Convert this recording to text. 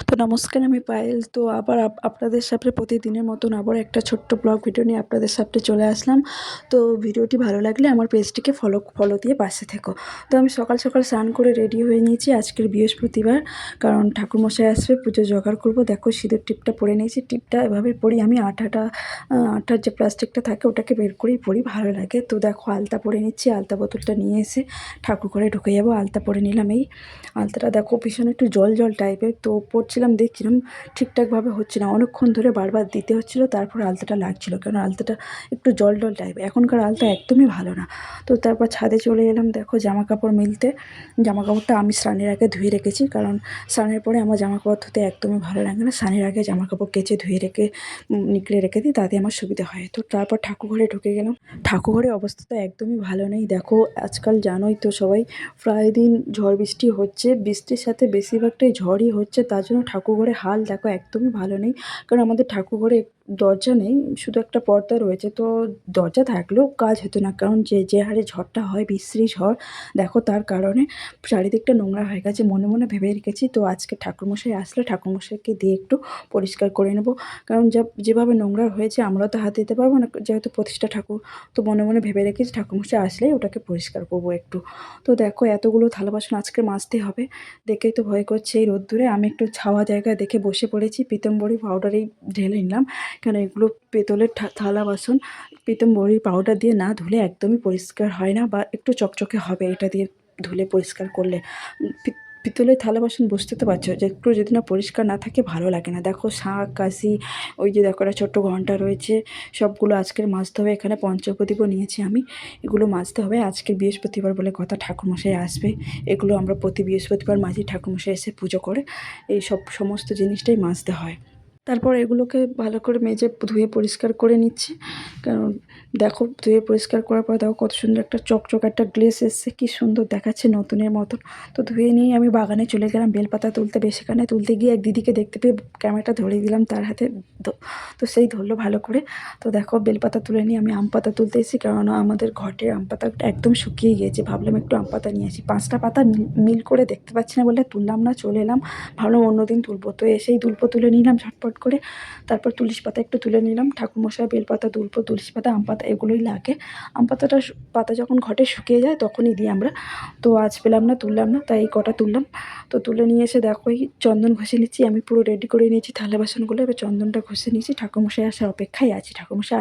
তো নমস্কার, আমি পায়েল। তো আবার আপনাদের সামনে প্রতিদিনের মতন আবার একটা ছোট্ট ব্লগ ভিডিও নিয়ে আপনাদের সামনে চলে আসলাম। তো ভিডিওটি ভালো লাগলে আমার পেজটিকে ফলো দিয়ে পাশে থেকো। তো আমি সকাল সকাল স্নান করে রেডি হয়ে নিয়েছি। আজকের বৃহস্পতিবার, কারণ ঠাকুরমশাই আসবে, পুজো জোগাড় করবো। দেখো সিঁদুর টিপটা পরে নিয়েছি। টিপটা এভাবেই পরি আমি, আঠার যে প্লাস্টিকটা থাকে ওটাকে বের করেই পরি, ভালো লাগে। তো দেখো আলতা পরে নিচ্ছি। আলতা বোতলটা নিয়ে এসে ঠাকুর ঘরে ঢুকে যাবো। আলতা পরে নিলাম। এই আলতাটা দেখো পিছনে একটু জল জল টাইপের, তো পরছিলাম, দেখছিলাম ঠিকঠাকভাবে হচ্ছে না, অনেকক্ষণ ধরে বারবার দিতে হচ্ছিলো, তারপর আলতাটা লাগছিলো, কারণ আলতাটা একটু জল জল টাইপের। এখনকার আলতা একদমই ভালো না। তো তারপর ছাদে চলে এলাম দেখো জামা কাপড় মিলতে। জামা কাপড়টা আমি স্নানের আগে ধুয়ে রেখেছি, কারণ স্নানের পরে আমার জামা কাপড় ধুতে একদমই ভালো লাগে না। স্নানের আগে জামা কাপড় কেচে ধুয়ে রেখে নিকড়ে রেখে দিই, তাতে আমার সুবিধা হয়। তো তারপর ঠাকুর ঘরে ঢুকে গেলাম। ঠাকুর ঘরের অবস্থা তো একদমই ভালো নেই। দেখো আজকাল জানোই তো সবাই, প্রায় দিন ঝড় বৃষ্টি হচ্ছে, বৃষ্টির সাথে বেশিরভাগটাই ঝড়ই হচ্ছে। তার জন্য ঠাকুরঘরে হাল দেখো একদমই ভালো নেই। কারণ আমাদের ঠাকুরঘরে দরজা নেই, শুধু একটা পর্দা রয়েছে। তো দরজা থাকলেও কাজ হতো না, কারণ যে হারে ঝড়টা হয়, বিশ্রী ঝড়, দেখো তার কারণে চারিদিকটা নোংরা হয়ে গেছে। মনে মনে ভেবে রেখেছি, তো আজকে ঠাকুরমশাই আসলে ঠাকুরমশাইকে দিয়ে একটু পরিষ্কার করে নেবো। কারণ যেভাবে নোংরা হয়েছে আমরা তো হাত দিতে পারবো না, যেহেতু প্রতিষ্ঠা ঠাকুর। তো মনে মনে ভেবে রেখেছি ঠাকুরমশাই আসলেই ওটাকে পরিষ্কার করবো একটু। তো দেখো এতগুলো থালা বাসন আজকে মাজতে হবে, দেখেই তো ভয় করছে এই রোদ্দুরে। আমি একটু ছাওয়া জায়গা দেখে বসে পড়েছি। পিতম্বরী পাউডারেই ঢেলে নিলাম, কেন এগুলো পেতলের থালা বাসন। পিতম্বরী পাউডার দিয়ে না ধুলে একদমই পরিষ্কার হয় না, বা একটু চকচকে হবে এটা দিয়ে ধুলে, পরিষ্কার করলে। পিতলের থালা বাসন বুঝতে তো পারছো যে একটু যদি না পরিষ্কার না থাকে ভালো লাগে না। দেখো শাঁখ কাশি, ওই যে দেখো একটা ছোট্ট ঘন্টা রয়েছে, সবগুলো আজকের মাজতে হবে। এখানে পঞ্চপ্রদীপও নিয়েছি আমি, এগুলো মাজতে হবে। আজকে বৃহস্পতিবার বলে কথা, ঠাকুরমশাই আসবে। এগুলো আমরা প্রতি বৃহস্পতিবার মাঝি, ঠাকুরমশাই এসে পুজো করে। এই সমস্ত জিনিসটাই মাজতে হয়। তারপর এগুলোকে ভালো করে মেজে ধুয়ে পরিষ্কার করে নিচ্ছি। কারণ দেখো ধুয়ে পরিষ্কার করার পর দেখো কত সুন্দর একটা চকচক একটা গ্লেস এসছে, কি সুন্দর দেখাচ্ছে, নতুনের মতন। তো ধুয়ে নিয়ে আমি বাগানে চলে গেলাম বেলপাতা তুলতে। বেশিখানে তুলতে গিয়ে এক দিদিকে দেখতে পেয়ে ক্যামেরাটা ধরে দিলাম তার হাতে। তো সেই ধরলো ভালো করে। তো দেখো বেলপাতা তুলে নিয়ে আমি আম পাতা তুলতে এসেছি, কারণ আমাদের ঘরের আম পাতাটা একদম শুকিয়ে গিয়েছে। ভাবলাম একটু আম পাতা নিয়ে আসি। 5টা পাতা মিল করে দেখতে পাচ্ছি না বলে তুললাম না, চলে এলাম। ভাবলাম অন্যদিন তুলবো। তো এসেই দুলপো তুলে নিলাম ঝটপট করে। তারপর তুলসী পাতা একটু তুলে নিলাম। ঠাকুরমশাই বেলপাতা, দুলপো, তুলসী পাতা, আম পাতা এগুলোই লাগে। আম পাতাটা পাতা যখন ঘটে শুকিয়ে যায় তখনই দিই আমরা। তো আজ পেলাম না, তুললাম না, তাই এই কটা তুললাম। তো তুলে নিয়ে এসে দেখো এই চন্দন ঘষে নিচ্ছি। আমি পুরো রেডি করে নিয়েছি থালা বাসনগুলো, এবার চন্দনটা ঘষে নিয়েছি। ঠাকুরমশাই আসার অপেক্ষায় আছি। ঠাকুরমশাই